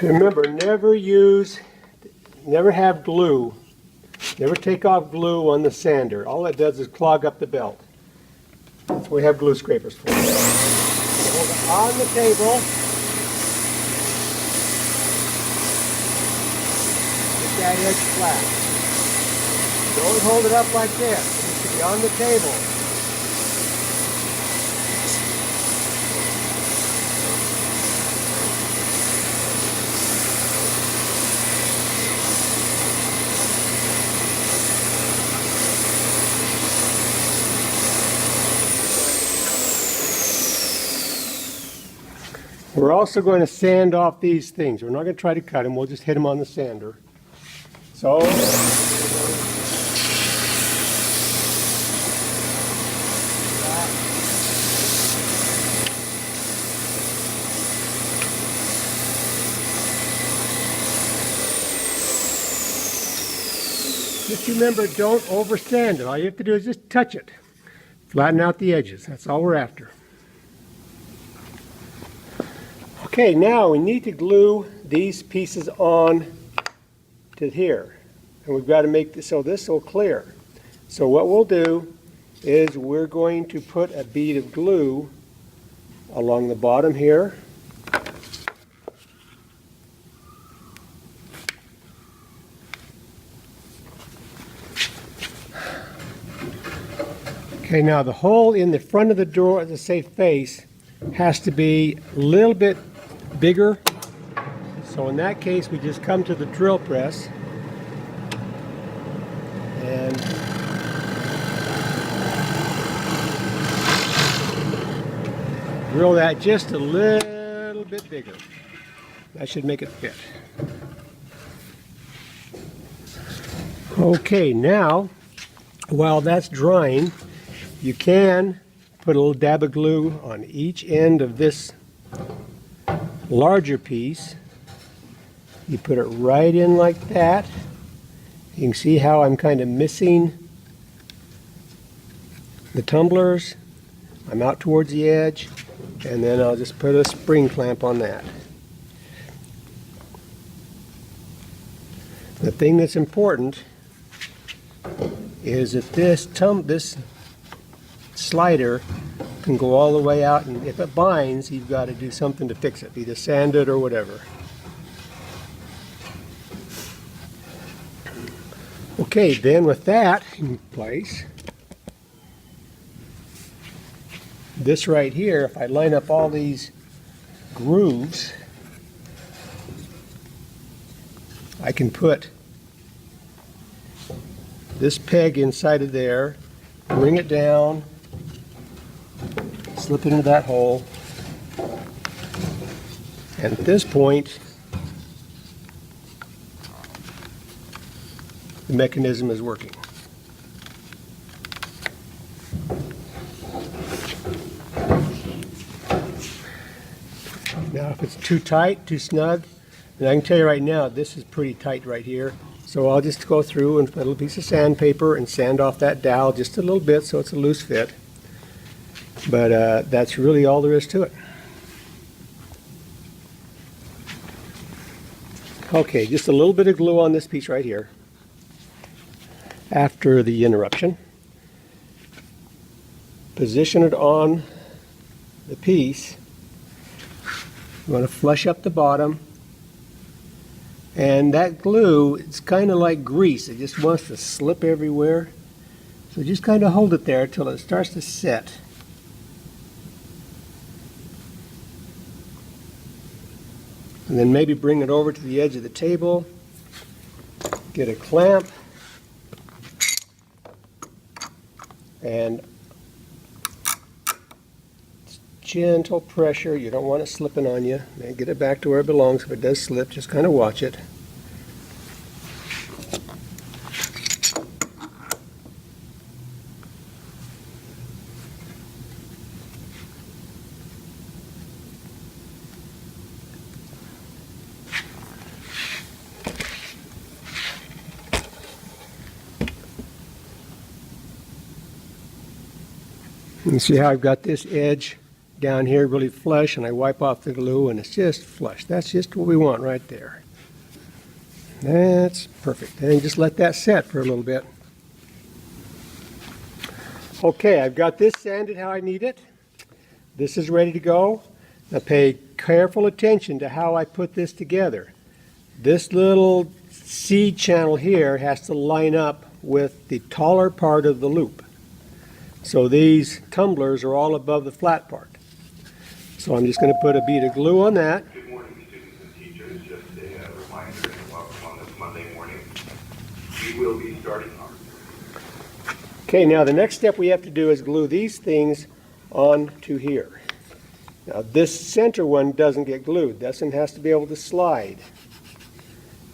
Remember, never have glue. Never take off glue on the sander. All it does is clog up the belt. That's what we have glue scrapers for. Hold it on the table. Get that edge flat. Don't hold it up like this. It should be on the table. We're also going to sand off these things. We're not going to try to cut them. We'll just hit them on the sander. So, just remember, don't over sand it. All you have to do is just touch it. Flatten out the edges. That's all we're after. Okay, now we need to glue these pieces on to here. And we've got to make this so this will clear. So what we'll do is we're going to put a bead of glue along the bottom here. Okay, now the hole in the front of the door, the safe face, has to be a little bit bigger. So in that case, we just come to the drill press and drill that just a little bit bigger. That should make it fit. Okay, now while that's drying, you can put a little dab of glue on each end of this larger piece. You put it right in like that. You can see how I'm kind of missing the tumblers. I'm out towards the edge, and then I'll just put a spring clamp on that. The thing that's important is that this slider can go all the way out, and if it binds, you've got to do something to fix it, either sand it or whatever. Okay, then with that in place, this right here, if I line up all these grooves, I can put this peg inside of there, bring it down, slip it into that hole, and at this point the mechanism is working. Now if it's too tight, too snug, and I can tell you right now this is pretty tight right here, so I'll just go through and put a little piece of sandpaper and sand off that dowel just a little bit so it's a loose fit. But that's really all there is to it. Okay, just a little bit of glue on this piece right here after the interruption. Position it on the piece. You want to flush up the bottom. And that glue, it's kind of like grease. It just wants to slip everywhere. So just kind of hold it there until it starts to set. And then maybe bring it over to the edge of the table. Get a clamp. And gentle pressure. You don't want it slipping on you. Maybe get it back to where it belongs. If it does slip, just kind of watch it. You see how I've got this edge down here really flush, and I wipe off the glue and it's just flush. That's just what we want right there. That's perfect. And just let that set for a little bit. Okay, I've got this sanded how I need it. This is ready to go. Now pay careful attention to how I put this together. This little C channel here has to line up with the taller part of the loop. So these tumblers are all above the flat part. So I'm just going to put a bead of glue on that. Good morning, students and teachers. Just a reminder and welcome on this Monday morning. We will be starting our... Okay, now the next step we have to do is glue these things onto here. Now this center one doesn't get glued. This one has to be able to slide.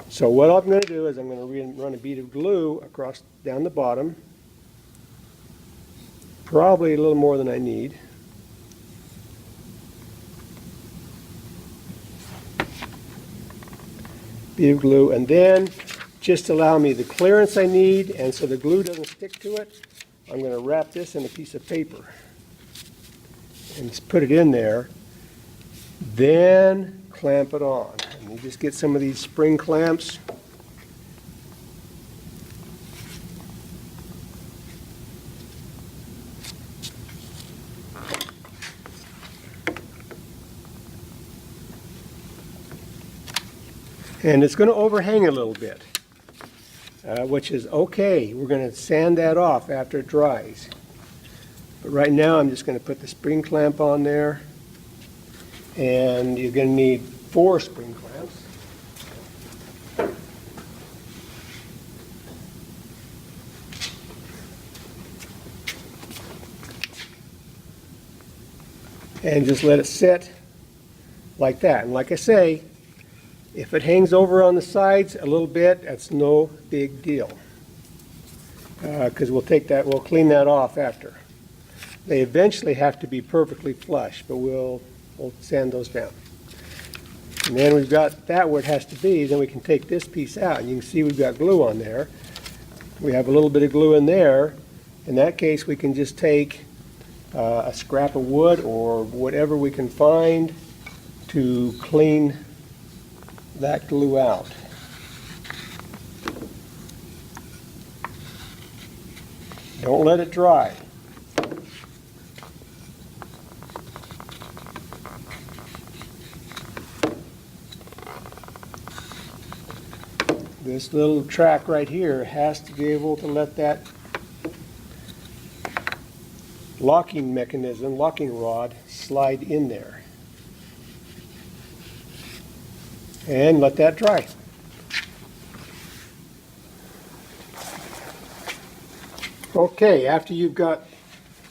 So what I'm going to do is I'm going to run a bead of glue across down the bottom. Probably a little more than I need. Bead of glue, and then just allow me the clearance I need, and so the glue doesn't stick to it, I'm going to wrap this in a piece of paper and just put it in there, then clamp it on. And you just get some of these spring clamps. And it's going to overhang a little bit, which is okay. We're going to sand that off after it dries. But right now I'm just going to put the spring clamp on there. And you're going to need 4 spring clamps. And just let it sit like that. And like I say, if it hangs over on the sides a little bit, that's no big deal. Because we'll clean that off after. They eventually have to be perfectly flush, but we'll sand those down. And then we've got that where it has to be, then we can take this piece out. And you can see we've got glue on there. We have a little bit of glue in there. In that case, we can just take a scrap of wood or whatever we can find to clean that glue out. Don't let it dry. This little track right here has to be able to let that locking mechanism, locking rod, slide in there. And let that dry. Okay, after you've got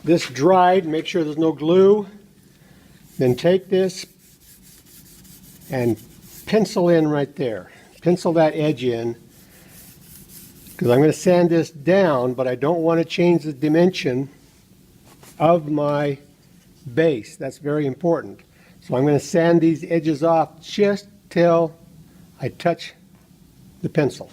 this dried, make sure there's no glue, then take this and pencil in right there. Pencil that edge in, because I'm going to sand this down, but I don't want to change the dimension of my base. That's very important. So I'm going to sand these edges off just till I touch the pencil.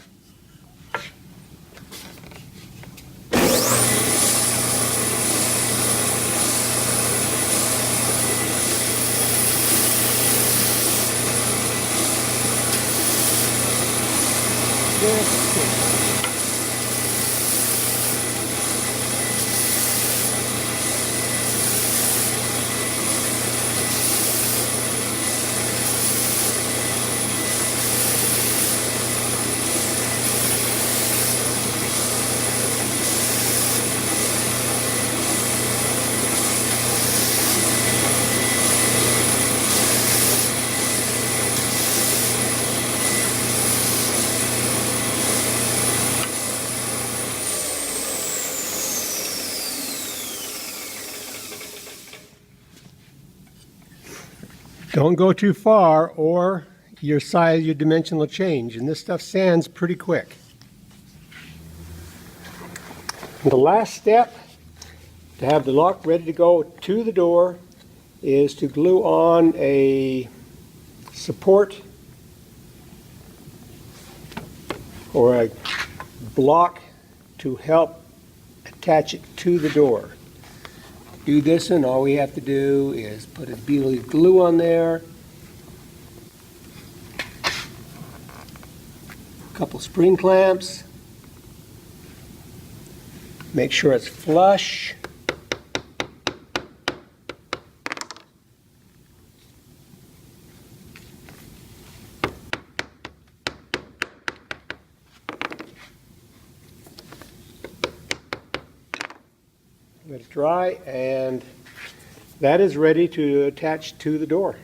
Don't go too far or your size, your dimension will change, and this stuff sands pretty quick. The last step to have the lock ready to go to the door is to glue on a support or a block to help attach it to the door. do this one, all we have to do is put a bead of glue on there, a couple spring clamps, make sure it's flush. Let it dry, and that is ready to attach to the door.